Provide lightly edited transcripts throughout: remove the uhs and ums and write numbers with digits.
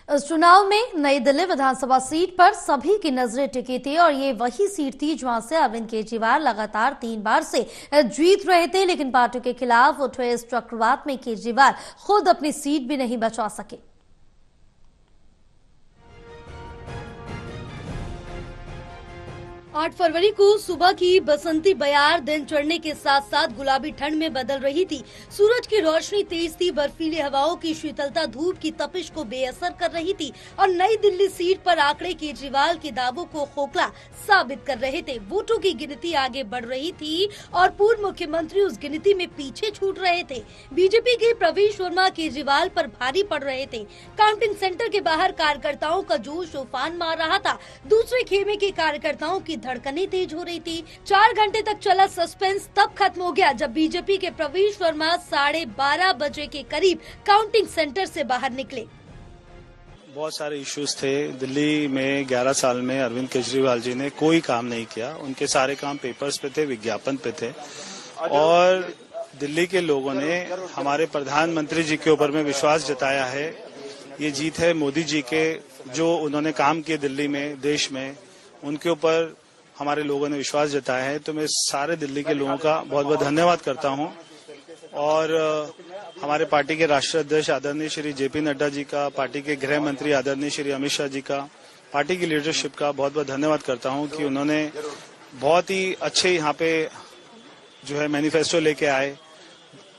इस चुनाव में नई दिल्ली विधानसभा सीट पर सभी की नजरें टिकी थी और ये वही सीट थी जहां से अरविंद केजरीवाल लगातार 3 बार से जीत रहे थे, लेकिन पार्टी के खिलाफ उठे इस चक्रवात में केजरीवाल खुद अपनी सीट भी नहीं बचा सके। 8 फरवरी को सुबह की बसंती बयार दिन चढ़ने के साथ साथ गुलाबी ठंड में बदल रही थी। सूरज की रोशनी तेज थी, बर्फीली हवाओं की शीतलता धूप की तपिश को बेअसर कर रही थी और नई दिल्ली सीट पर आंकड़े केजरीवाल के दावों को खोखला साबित कर रहे थे। वोटों की गिनती आगे बढ़ रही थी और पूर्व मुख्यमंत्री उस गिनती में पीछे छूट रहे थे। बीजेपी के प्रवेश वर्मा केजरीवाल पर भारी पड़ रहे थे। काउंटिंग सेंटर के बाहर कार्यकर्ताओं का जोश उफान मार रहा था। दूसरे खेमे के कार्यकर्ताओं की धड़कनें तेज हो रही थी। 4 घंटे तक चला सस्पेंस तब खत्म हो गया जब बीजेपी के प्रवेश वर्मा 12:30 बजे के करीब काउंटिंग सेंटर से बाहर निकले। बहुत सारे इश्यूज थे दिल्ली में। 11 साल में अरविंद केजरीवाल जी ने कोई काम नहीं किया। उनके सारे काम पेपर्स पे थे, विज्ञापन पे थे और दिल्ली के लोगों ने हमारे प्रधानमंत्री जी के ऊपर में विश्वास जताया है। ये जीत है मोदी जी के, जो उन्होंने काम किए दिल्ली में, देश में, उनके ऊपर हमारे लोगों ने विश्वास जताया है। तो मैं सारे दिल्ली के लोगों का बहुत बहुत धन्यवाद करता हूं और हमारे पार्टी के राष्ट्रीय अध्यक्ष आदरणीय श्री जेपी नड्डा जी का, पार्टी के गृह मंत्री आदरणीय श्री अमित शाह जी का, पार्टी की लीडरशिप का बहुत बहुत धन्यवाद करता हूं कि उन्होंने बहुत ही अच्छे यहाँ पे जो है मैनिफेस्टो लेके आए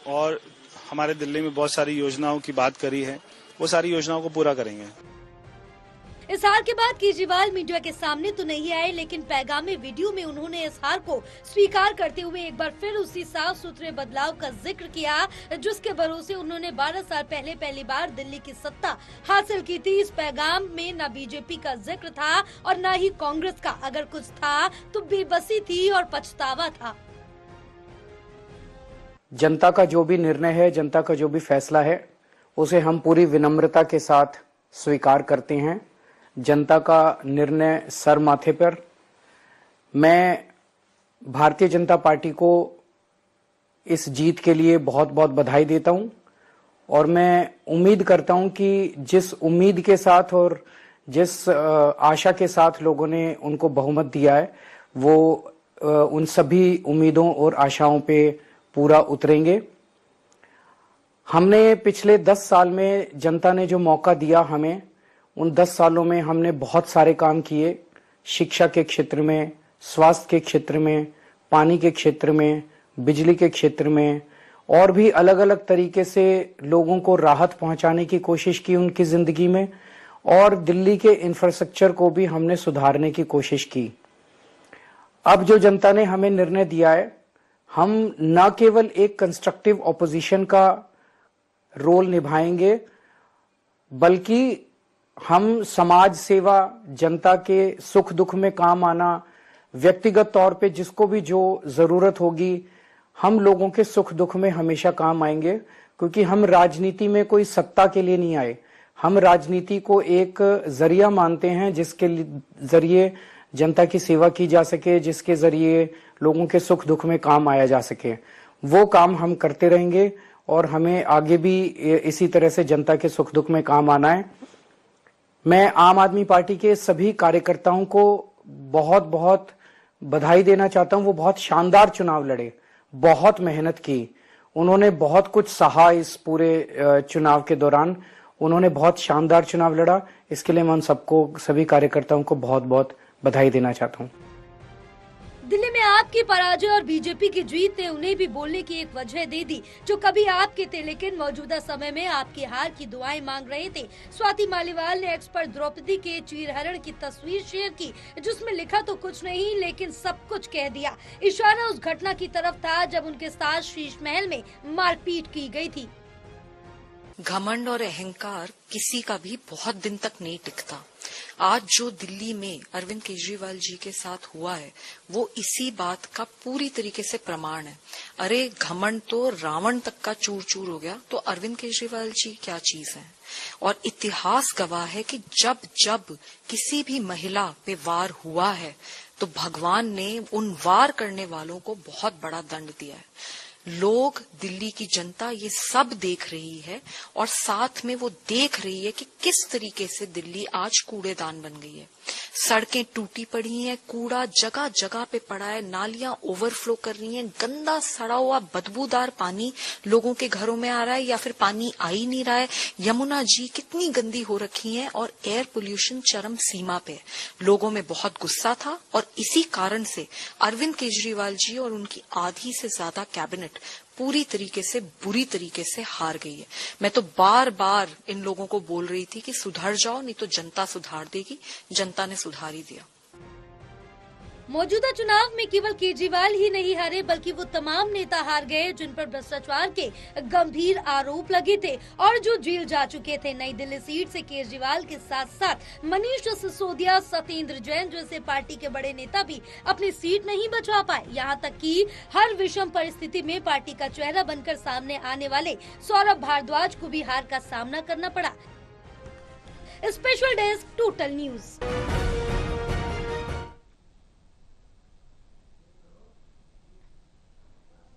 और हमारे दिल्ली में बहुत सारी योजनाओं की बात करी है। वो सारी योजनाओं को पूरा करेंगे। इस हार के बाद केजरीवाल मीडिया के सामने तो नहीं आए, लेकिन पैगामे वीडियो में उन्होंने इस हार को स्वीकार करते हुए एक बार फिर उसी साफ सुथरे बदलाव का जिक्र किया जिसके भरोसे उन्होंने 12 साल पहले पहली बार दिल्ली की सत्ता हासिल की थी। इस पैगाम में न बीजेपी का जिक्र था और न ही कांग्रेस का। अगर कुछ था तो बेबसी थी और पछतावा था। जनता का जो भी निर्णय है, जनता का जो भी फैसला है, उसे हम पूरी विनम्रता के साथ स्वीकार करते हैं। जनता का निर्णय सर माथे पर। मैं भारतीय जनता पार्टी को इस जीत के लिए बहुत बहुत बधाई देता हूं और मैं उम्मीद करता हूं कि जिस उम्मीद के साथ और जिस आशा के साथ लोगों ने उनको बहुमत दिया है, वो उन सभी उम्मीदों और आशाओं पे पूरा उतरेंगे। हमने पिछले 10 साल में जनता ने जो मौका दिया हमें, उन 10 सालों में हमने बहुत सारे काम किए। शिक्षा के क्षेत्र में, स्वास्थ्य के क्षेत्र में, पानी के क्षेत्र में, बिजली के क्षेत्र में और भी अलग अलग तरीके से लोगों को राहत पहुंचाने की कोशिश की उनकी जिंदगी में और दिल्ली के इंफ्रास्ट्रक्चर को भी हमने सुधारने की कोशिश की। अब जो जनता ने हमें निर्णय दिया है, हम न केवल एक कंस्ट्रक्टिव ऑपोजिशन का रोल निभाएंगे बल्कि हम समाज सेवा, जनता के सुख दुख में काम आना, व्यक्तिगत तौर पे जिसको भी जो जरूरत होगी, हम लोगों के सुख दुख में हमेशा काम आएंगे। क्योंकि हम राजनीति में कोई सत्ता के लिए नहीं आए, हम राजनीति को एक जरिया मानते हैं जिसके जरिए जनता की सेवा की जा सके, जिसके जरिए लोगों के सुख दुख में काम आया जा सके। वो काम हम करते रहेंगे और हमें आगे भी इसी तरह से जनता के सुख दुख में काम आना है। मैं आम आदमी पार्टी के सभी कार्यकर्ताओं को बहुत बहुत बधाई देना चाहता हूं। वो बहुत शानदार चुनाव लड़े, बहुत मेहनत की, उन्होंने बहुत कुछ सहा। इस पूरे चुनाव के दौरान उन्होंने बहुत शानदार चुनाव लड़ा। इसके लिए मैं उन सबको, सभी कार्यकर्ताओं को बहुत बहुत बधाई देना चाहता हूं। दिल्ली में आपकी पराजय और बीजेपी की जीत ने उन्हें भी बोलने की एक वजह दे दी जो कभी आपके थे, लेकिन मौजूदा समय में आपकी हार की दुआएं मांग रहे थे। स्वाति मालीवाल ने एक्स पर द्रौपदी के चीरहरण की तस्वीर शेयर की जिसमें लिखा तो कुछ नहीं लेकिन सब कुछ कह दिया। इशारा उस घटना की तरफ था जब उनके साथ शीश महल में मारपीट की गई थी। घमंड और अहंकार किसी का भी बहुत दिन तक नहीं टिकता। आज जो दिल्ली में अरविंद केजरीवाल जी के साथ हुआ है वो इसी बात का पूरी तरीके से प्रमाण है। अरे घमंड तो रावण तक का चूर चूर हो गया, तो अरविंद केजरीवाल जी क्या चीज है। और इतिहास गवाह है कि जब जब किसी भी महिला पे वार हुआ है तो भगवान ने उन वार करने वालों को बहुत बड़ा दंड दिया है। लोग, दिल्ली की जनता ये सब देख रही है और साथ में वो देख रही है कि किस तरीके से दिल्ली आज कूड़ेदान बन गई है। सड़कें टूटी पड़ी हैं, कूड़ा जगह जगह पे पड़ा है, नालियां ओवरफ्लो कर रही हैं, गंदा सड़ा हुआ बदबूदार पानी लोगों के घरों में आ रहा है या फिर पानी आ ही नहीं रहा है। यमुना जी कितनी गंदी हो रखी है और एयर पोल्यूशन चरम सीमा पे। लोगों में बहुत गुस्सा था और इसी कारण से अरविंद केजरीवाल जी और उनकी आधी से ज्यादा कैबिनेट पूरी तरीके से बुरी तरीके से हार गई है। मैं तो बार बार इन लोगों को बोल रही थी कि सुधर जाओ, नहीं तो जनता सुधार देगी। जनता ने सुधार ही दिया। मौजूदा चुनाव में केवल केजरीवाल ही नहीं हारे, बल्कि वो तमाम नेता हार गए जिन पर भ्रष्टाचार के गंभीर आरोप लगे थे और जो जेल जा चुके थे। नई दिल्ली सीट से केजरीवाल के साथ साथ मनीष सिसोदिया, सत्येंद्र जैन जैसे पार्टी के बड़े नेता भी अपनी सीट नहीं बचा पाए। यहाँ तक कि हर विषम परिस्थिति में पार्टी का चेहरा बनकर सामने आने वाले सौरभ भारद्वाज को भी हार का सामना करना पड़ा। Special desk, total news.